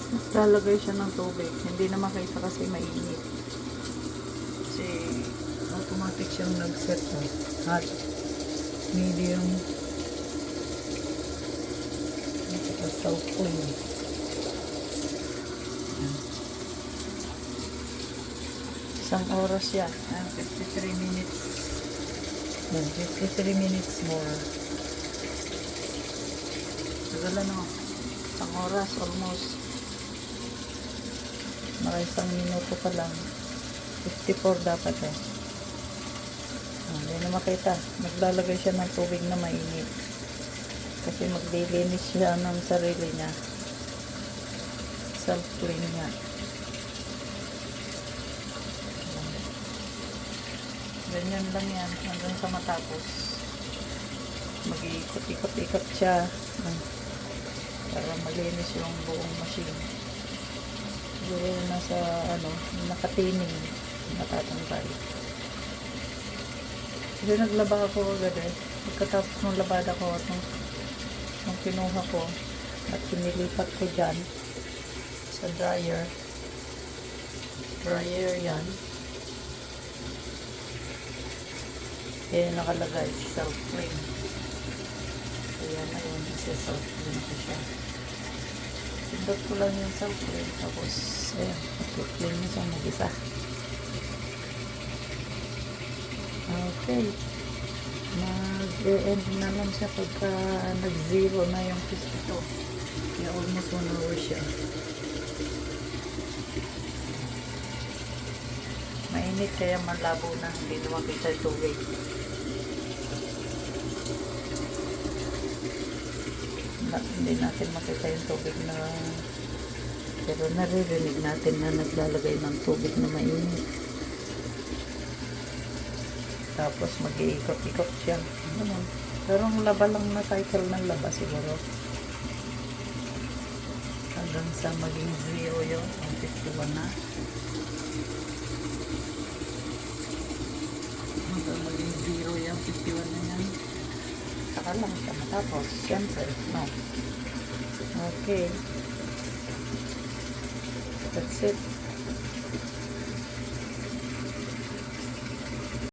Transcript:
Lalagay siya ng tubig. Hindi na makita kasi mainit. Kasi automatic siyang nag-set of hot, medium, at saka self-clean. Isang oras yan. 53 minutes. 53 minutes more. Tagal na. Isang oras almost. Isang minuto pa lang. 54 dapat eh. Hindi na makita. Naglalagay siya ng tubig na mainit. Kasi maglilinis siya ng sarili niya. Self-clean niya. Ganyan lang yan. Hanggang sa matapos. Mag-iikot-ikot-ikot siya. Para malinis yung buong machine. Siguro nasa nakatining. Matatanggal. Kasi naglaba ako agad eh. Pagkatapos ng labada ko at nung kinuha ko at pinilipat ko dyan sa dryer yan. Kaya nakalagay self-clean. Kaya na yun, self-clean ko siya. Pindot ko lang yung self-clean. Tapos, ayan, clean niya siya mag-isa. Okay. Mag-end na lang siya pagka nag-zero na yung pisito. Kaya almost 1 hour siya. Mainit kaya malabo na. Hindi na makita yung tubig. Hindi natin makita yung tubig na, pero naririnig natin na naglalagay ng tubig na mainit. Tapos mag-iikot-ikot siya. Pero ang laba lang na cycle ng laba siguro. Hanggang sa maging 0 yun. Ang 51 na. Hanggang maging 0 yun. 51 na yan. Saka lang siya matapos. Siyempre, no. Okay. That's it.